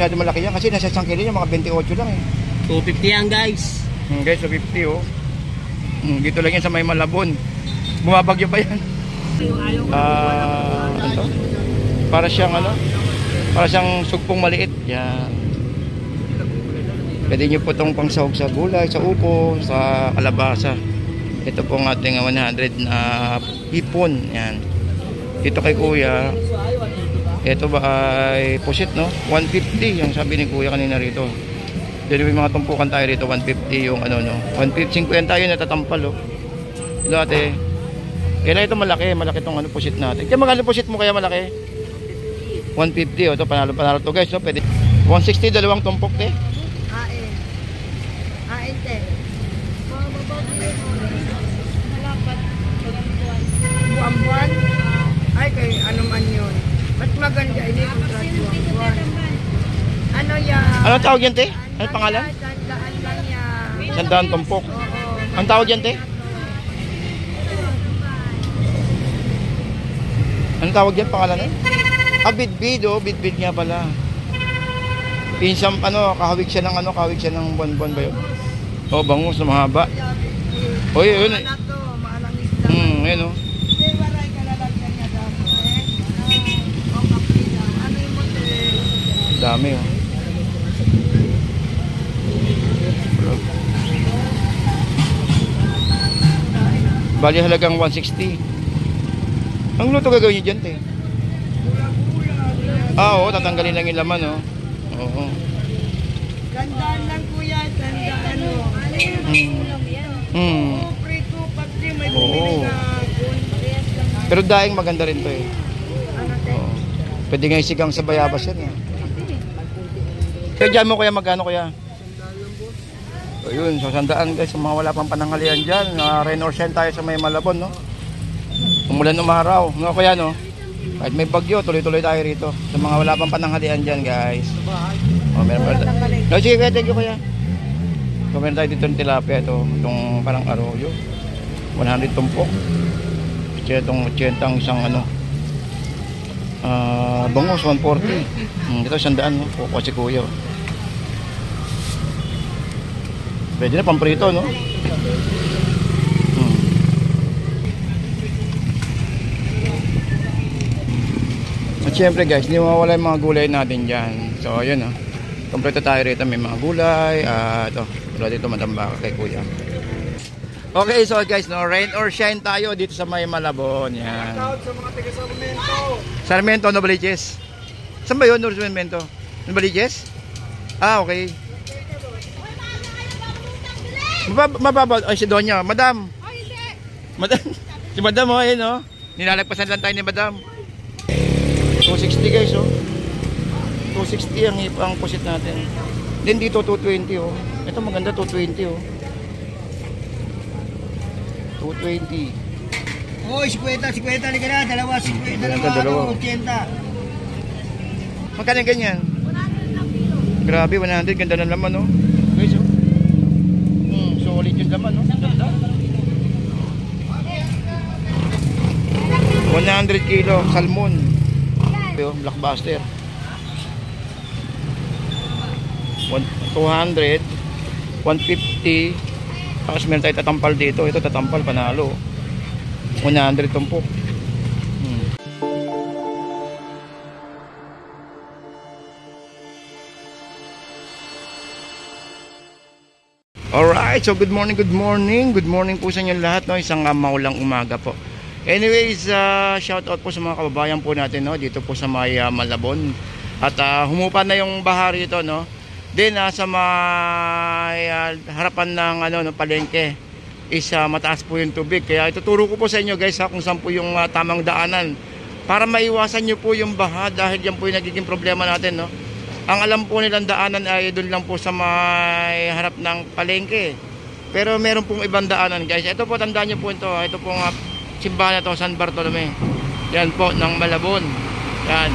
masyado malaki yan kasi nasa isang kilo niya mga 28 lang eh. 250 yan guys. Guys, 250 oh. Dito lang yan sa may Malabon. Bumabagyo pa yan. Ano? Para siyang ano? Para siyang sugpong maliit. Yan. Pwede nyo po itong pangsahog sa gulay, sa upo, sa kalabasa. Ito po ang ating 100 na hipon. Yan. Dito kay kuya, ito ba ay pusit no? 150 yung sabi ni kuya kanina rito. Dito may mga tumpukan tayo rito, 150 yung ano no. 150 tayo natatampal oh. Ito ate. Kaya ito malaki tong ano pusit natin. Kaya magkano pusit mo kaya malaki? 150 oh, ito panalo to guys no. Pwede 160 dalawang tumpok te. Te. Buwan. Ay kay ano man yun. Ba't maganda hindi ko buwan. Ano yan? Anong tawag yan te? Ano pangalan? Sandaan lang yan. Sandaan tumpok. Ang tawag yan te? Anong tawag yan pangalan? Bidbid oh, bidbid nga pala. Pinsam ano, kahawig siya ng buwan-buwan ba yun? Oh, bangus na mahaba. Oh, yun. Ayun oh. Dami oh. Bali halagang 160. Ang luto gagawin niyo dyan te? Oo, tatanggalin lang yung laman oh. Oo. Tandaan lang kuya, tandaan mo. Prito, pati may bumili na. Pero daing maganda rin to eh. Pwede nga isigang sa bayabas yan eh. Kaya dyan mo kuya magkano kuya? So yun, so sandaan guys, sa mga wala pang pananghalian dyan, rain or shine tayo sa may Malabon no. Umulan umaraw, no kuya no. Kahit may bagyo, tuloy-tuloy tayo rito. Sa mga wala pang pananghalian dyan guys. Oh, meron pa. No, sige kuya, thank you kuya. So meron tayo dito ng tilapia ito, itong parang arroyo. 100 tumpok. Itong 80 ang isang ano. Bangus 140. Dito 100 no, kukuha si kuya. Pwede na pamprito no. At syempre guys, hindi mawawala yung mga gulay natin dyan. So ayun oh. Kompleto tayo rito, may mga gulay. Ito, tulad dito matambaka kay kuya. Okay, so guys, no, rain or shine tayo dito sa may Malabon. Yan. Shout sa mga taga Sarmiento, Novaliches. Saan ba yun, Sarmiento? Novaliches? Okay. Mababa, ay si Donya. Madam. Madam. Si Madam, oh, ayun, oh. Nilalagpasan lang tayo ni Madam. 260 guys, oh. 260 ang pusit natin. Then dito 220, oh. Ito maganda 220, oh. 220. Oh, 50 liga na, dalawa 80. Magkano ganyan? Grabe, 100, ganda ng laman, no? Guys, oh. Solid yung laman, no? Ganda. 100 kilo, salmon. Blockbuster. 200, 150. Tapos meron tayo tatampal dito. Ito tatampal, panalo. 100 tumpok. Alright, so good morning. Good morning po sa inyo lahat, no? Isang maulang umaga po. Anyways, shout out po sa mga kababayan po natin, no? Dito po sa may Malabon. At humupa na yung baha rito, no? Then sa may harapan ng palengke is mataas po yung tubig. Kaya ituturo ko po sa inyo guys kung saan po yung tamang daanan para maiwasan nyo po yung baha, dahil yan po yung nagiging problema natin, no? Ang alam po nilang daanan ay doon lang po sa may harap ng palengke. Pero meron pong ibang daanan guys. Ito po, tandaan nyo po ito. Ito pong simbahan na to, San Bartolome. Yan po, ng Malabon. Yan.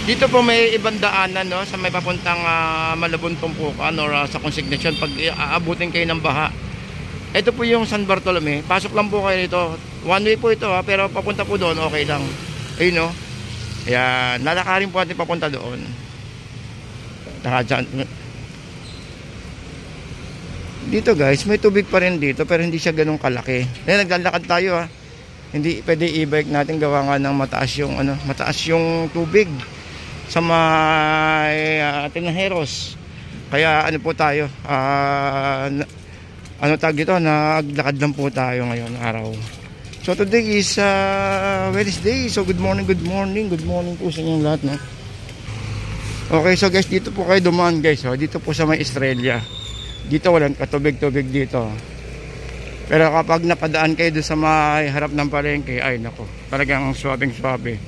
Dito po may ibang daanan, no, sa may papuntang Malabon Tumpukan or sa Consignation pag aabutin kayo ng baha. Ito po yung San Bartolome. Pasok lang po kayo dito. One way po ito ha, pero papunta po doon okay lang. Ayun no. Ayan, lalakarin po natin papunta doon. Dito guys, may tubig pa rin dito pero hindi siya ganun kalaki. Ayan, naglalakad tayo ha. Hindi pwede e-bike natin, gawa nga ng mataas yung tubig sa may Tinajeros. Kaya ano po tayo, tag dito, naglakad lang po tayo ngayon araw. So today is Wednesday. So good morning po sa inyong lahat, no? Okay, so guys, dito po kayo dumaan guys, dito po sa may Estrella. Dito walang katubig-tubig dito. Pero kapag napadaan kayo doon sa may harap ng palengke, ay nako, talagang swabing-swabe.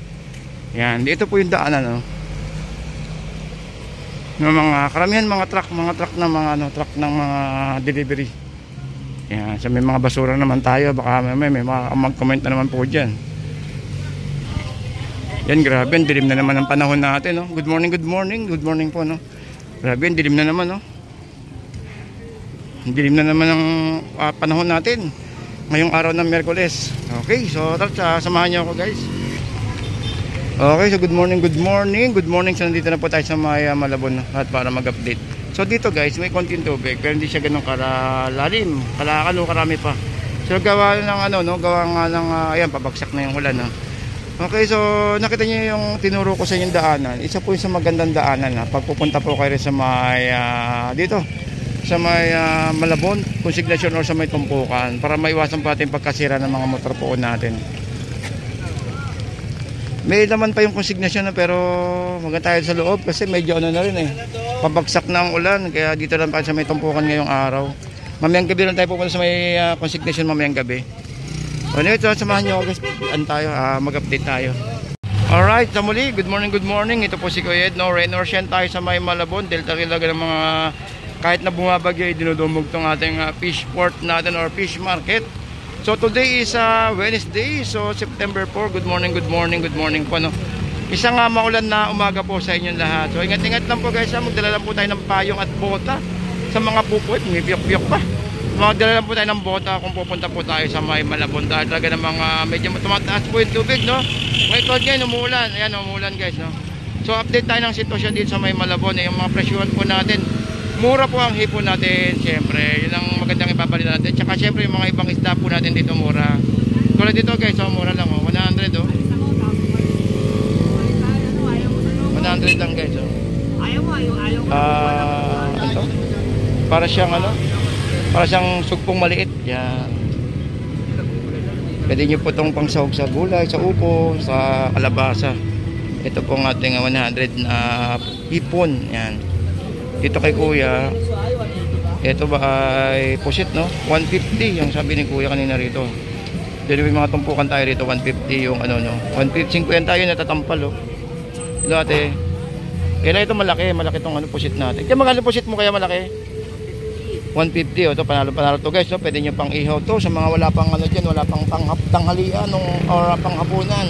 Yan, dito po yung daanan, no? Ng mga karamihan mga truck ng mga delivery. Yan, sa may mga basura naman tayo, baka may mag-comment na naman po diyan. Yan, grabe, dilim na naman ang panahon natin, no? Good morning po, no? Grabe, dilim na naman, no? Dilim na naman ang panahon natin ngayong araw ng Miyerkules. Okay, so samahan niyo ako guys. Okay, so good morning. So nandito na po tayo sa may Malabon at para mag-update. So dito guys, may konting tubig pero hindi siya ganun kalalim, karami pa. So gawa ng ayan, pabagsak na yung ulan, no? Okay, so nakita niyo yung tinuro ko sa inyong daanan. Isa po yung sa magandang daanan, ha? Pagpupunta po kayo sa may dito sa may Malabon, Consignation or sa may Tumpukan para maiwasan po natin pagkasira ng mga motor po natin. May naman pa yung Consignation na, pero maganda tayo sa loob kasi medyo na rin pabagsak na ang ulan, kaya dito lang pa sa may Tumpukan ngayong araw. Mamayang gabi lang tayo pupunta sa may Consignation mamayang gabi. So anyway, samahan nyo guys, mag-update tayo. Alright, sa muli, good morning. Ito po si Kuya Ed, no? Rain or shine tayo sa may Malabon, dahil talaga ng mga kahit na bumabagyo, dinudumog tong ating fish port natin or fish market. So today is Wednesday, so September 4. Good morning po, no? Isang maulan na umaga po sa inyong lahat. So ingat-ingat lang po guys, magdala lang po tayo ng payong at bota sa mga pupuit, may biyok-biyok pa. Magdala lang po tayo ng bota kung pupunta po tayo sa may Malabon, dahil talaga ng mga medyo tumataas po yung tubig, no? Ngayon umuulan, ayan, umuulan guys, no? So update tayo ng sitwasyon dito sa may Malabon, yung mga presyuhan po natin. Mura po ang hipon natin, syempre. Yun ang magandang ipapalit natin. Tsaka syempre yung mga ibang isda po natin dito mura. Tulad dito guys, mura lang, 100 100 lang guys, Para siyang sugpong maliit. Yan. Pwede nyo po itong pangsahog sa gulay, sa upo, sa kalabasa. Ito po ang ating 100 na hipon. Yan. Dito kay Kuya, ito ba ay pusit, no? 150 yung sabi ni Kuya kanina rito. Dito may mga tumpukan tayo rito, 150 yung no? 150, 50 yun natatampal, oh. Ito ate. Kaya ito malaki tong pusit natin. Kaya magkano pusit mo kaya malaki? 150, oh. Ito panalo to guys, no? Pwede nyo pang ihaw to sa mga wala pang dyan, wala pang tanghalian or panghapunan.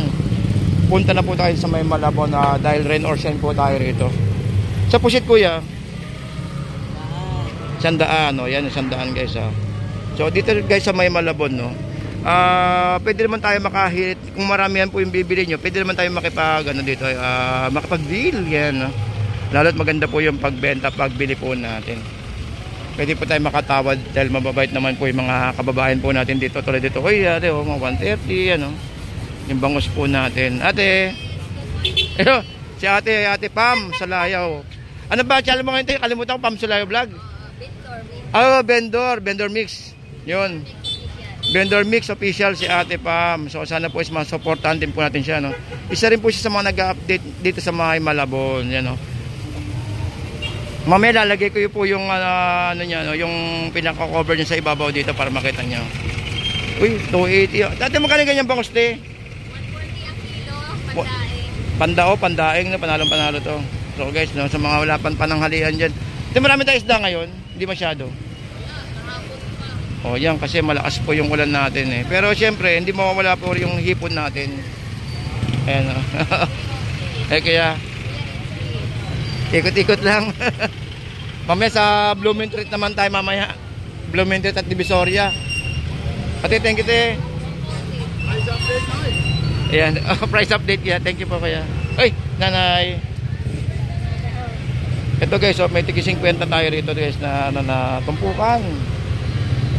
Punta na po tayo sa may Malabon dahil rain or shine po tayo rito. Sa pusit Kuya, 100, yan 100 guys, ha. So dito guys sa may Malabon, no, pwede naman tayo makahit kung maramihan po yung bibili nyo, pwede naman tayo dito, makapag-deal yan, no? Lalo't maganda po yung pagbenta, pagbili po natin. Pwede po tayo makatawad dahil mababait naman po yung mga kababayan po natin dito. Tulad dito Kuya, ate, mga 130, yung bangus po natin. Ate, si ate Pam Salayaw. Ano ba, channel mo ngayon? Kalimutan ko, Pam Salayaw Vlog. Vendor Mix. Yun. Vendor Mix official si Ate Pam. So sana po is masuportahan din po natin siya, no. Isa rin po siya sa mga nag-update dito sa mga Malabon, yan, no. Mamaya lalagay ko po yung niya, no, yung pinaka-cover niya sa ibabaw dito para makita niyo. Uy, 280. Dati magkano ganyan bangus, te? 140 ang kilo, pandaing na panalo to. So guys, no, sa mga wala pananghalian diyan. Di marami tayong isda ngayon, hindi masyado. O yan, kasi malakas po yung ulan natin, Pero syempre, hindi mawawala po yung hipon natin. Ayan, kaya ikot-ikot lang. Mamaya sa Blooming Treat naman tayo mamaya. Blooming Treat at Divisoria. Ate, thank you, te. Ayan, price update yan. Thank you po kaya. Ay, nanay. Ito guys, may tigi 50 tayo rito guys na tumpukan.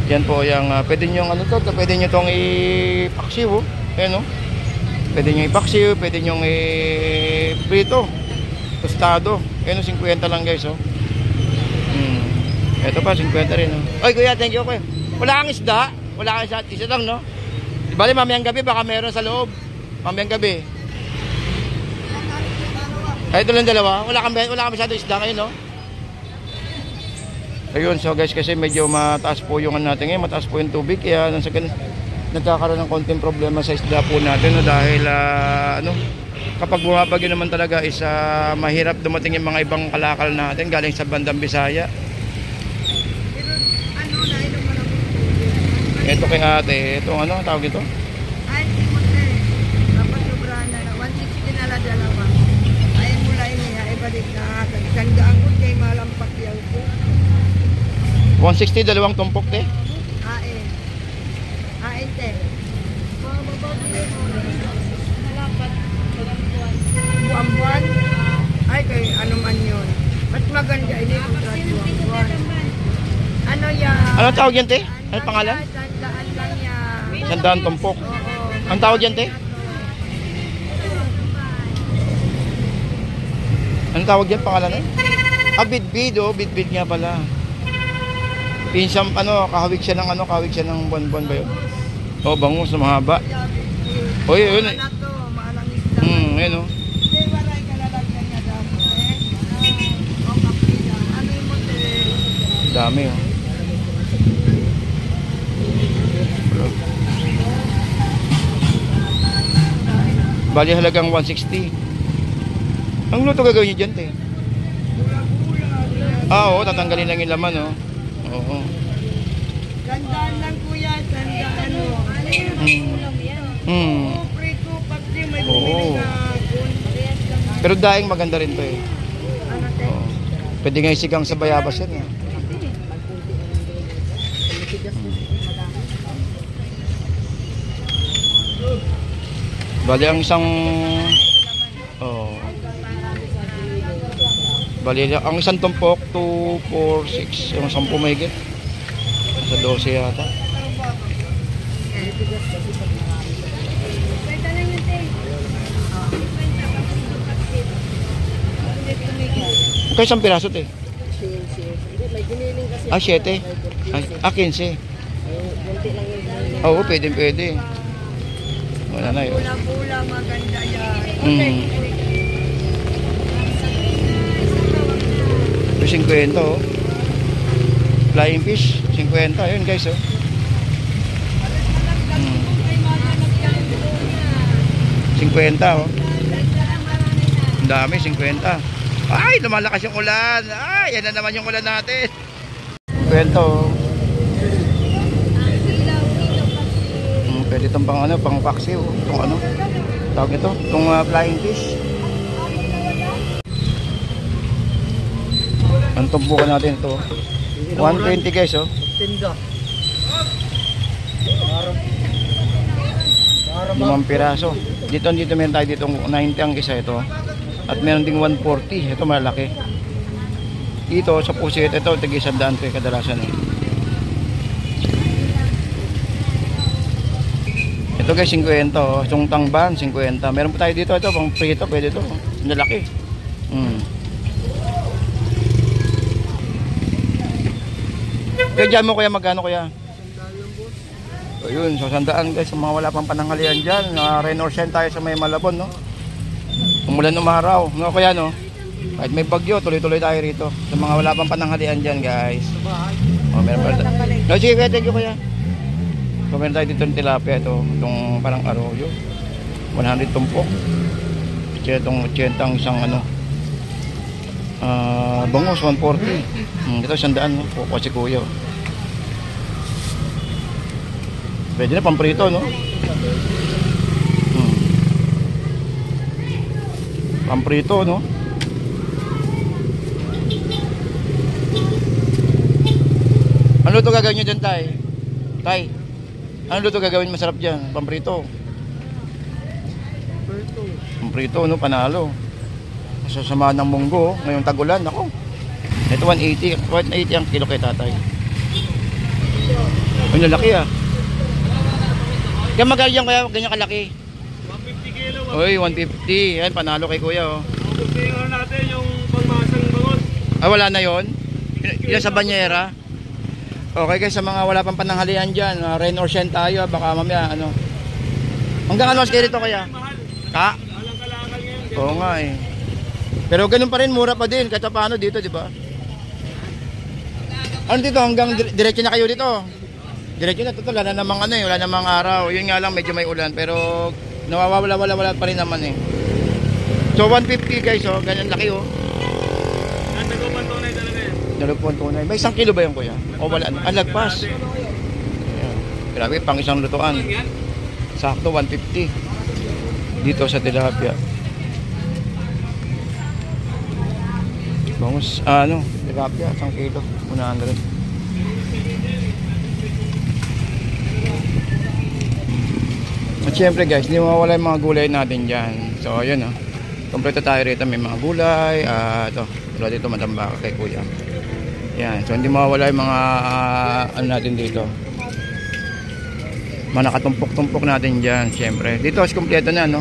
Yan po yung pwede nyo pwede nyo tong ipaksiw, oh. Ayan, oh. Pwede nyo ipaksiw, pwede nyo prito, tostado. Ayan, 50 lang guys, oh. Ito pa 50 rin, oh. Oy kuya, thank you kuya. Wala kang isda? Wala kang isda, isa lang, no? Bali mamayang gabi baka meron sa loob. Mamayang gabi. Ay, ito lang dalawa. Wala kang masyado isda kayo, no? Ayun, so guys, kasi medyo mataas po yung natin ngayon, mataas po yung tubig, kaya nagkakaroon ng konting problema sa isda po natin, no? Dahil kapag bumabagyo naman talaga is mahirap dumating yung mga ibang kalakal natin galing sa bandang Bisaya. Ito kay ate, itong tawag ito? Ay, Timote. Dapat sobrahan na. 160 na lang dalawa. Ayun mula niya, ibalik na. Kagandaan ko kay malampak yan ko. 160, dalawang tumpok, te? Ain. Ain, te. Buwan-buwan. Ay, kay ano man yun. Mas maganda, hindi ko sa buwan-buwan. Ano yan? Ano tawag yan, te? Ano pangalan? Sandaan lang yan. Sandaan tumpok. Oo. Ang tawag yan, te? Anong tawag yan, pangalan? Bidbid, oh. Bidbid nga pala. Pinsam, kahawig siya ng buwan-buwan ba yun? Oh, bangus na mahaba. Oh, yun. Ano to? Maalang isda. Yun, oh. Hindi, maray ka lalagyan niya damo, eh. O, kapila. Ano yung mote? Dami, oh. Bali halagang 160. Ang luto gagawin nyo dyan, te? Oo, tatanggalin lang yung laman, oh. Oo. Tandaan lang kuya, tandaan mo. Ano yung ulam yan? Oo, prito, pati may bumili na kun. Pero daing maganda rin to, eh. Ano, te? Oo. Pwede nga isigang sa bayabas yan, eh. Bali ang isang bali ang isang tumpok 2, 4, 6 yung 10 mahigit sa 12 yata. Kaya isang piraso, te? 7. 15. Oo, pwede. Wala na yun. Pula-pula, maganda yan. Ito 50, oh. Flying fish, 50. Ayun guys, oh. 50, oh. Ang dami, 50. Ay, lumalakas yung ulan. Ay, yan na naman yung ulan natin. 50, oh. Pwede itong pang paksiw, itong tawag ito, itong flying fish. Ang tumpukan natin ito, 120 guys, oh. Limang piraso. Dito meron tayo ditong 90 ang isa ito. At meron ding 140, ito malaki. Dito sa pusit ito, tig-100 ito kadalasan, eh. Ito guys, 50, oh. Itong tangban, 50. Meron pa tayo dito, ito, pang prito, pwede ito. Nalaki. Kaya dyan mo, kuya, magkano, kuya? So yun, so 100 guys, mga wala pang pananghalian dyan. Rain or shine tayo sa may Malabon, no? Umulan umaraw, no, kuya, no? Kahit may bagyo, tuloy-tuloy tayo rito. Sa mga wala pang pananghalian dyan, guys. Oh, meron pa. No, sige, kuya, thank you, kuya. So meron tayo dito ng tilapia, ito, itong parang arroyo, 100 tumpok. Itong 80 ang isang bangus, 140. Ito 100, no? Kukuha si kuya. Pwede na pamprito, no? Pamprito, no? Ano ito gagawin nyo dyan, tay? Tay? Ano luto gagawin masarap dyan? Pamprito. Ang prito, no, panalo. Sasama ng munggo, ngayong tagulan, ako. Ito 180 ang kilo kay tatay. Ang lalaki ah. Kaya magalyang kaya ganyan kalaki. 150 kilo. Oy, 150. Yan, panalo kay kuya oh. Tingnan natin yung pangmasang bangon. Ah, wala na yon. Ilan sa banyera. Okay guys, sa mga wala pang pananghalian dyan, rain or shine tayo, baka mamaya ano. Hanggang ano mas kayo dito kaya? Ha? Walang kalakal yan. Oo nga eh. Pero ganun pa rin, mura pa din, kahit paano dito, di ba? Ano dito, hanggang diretso na kayo dito? Diretso na, wala na namang ano eh, wala namang araw. Yun nga lang, medyo may ulan, pero nawawala pa rin naman eh. So 150 guys, oh, ganyan laki oh. Natagupan tunay talaga yan. Dalawang tunay. May 1 kilo ba yung kuya? O wala? Ah, lagpas. Ayan. Grabe, pang isang lutuan. Sakto, 150. Dito sa tilapia. Bangus, ano, tilapia, 1 kilo, 100. At syempre guys, hindi mawawala yung mga gulay natin dyan. So, ayun oh. Kompleto tayo rito, may mga gulay. Ito, tulad dito matambaka kay kuya. Yan, so hindi mawawala yung mga ano natin dito. Mga nakatumpok-tumpok natin dyan, syempre. Dito is kompleto na, no?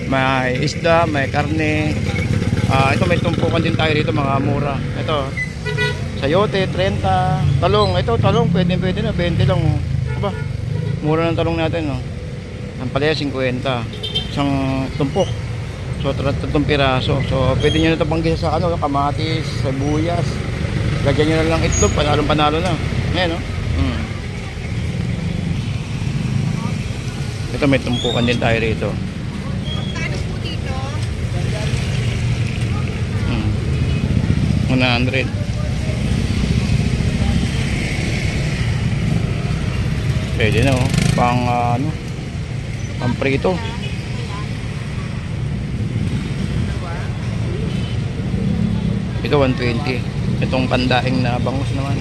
May isda, may karne. Ito may tumpukan din tayo dito, mga mura. Ito, sayote, 30. Talong, ito talong, pwede na, 20 lang. Aba, mura ng talong natin, no? Ang palaya, 50. Isang tumpok. So, 30 piraso. So, pwede nyo na ito panggisa sa ano, kamatis, sibuyas. Lagyan nyo na lang itlog, panalo na. Ayan, no? Ito may tumpukan din tayo rito. Magkano po dito? 100. Pwede na oh. Pang ano, pang prito. Ito 120. Itong pandaing na bangus naman.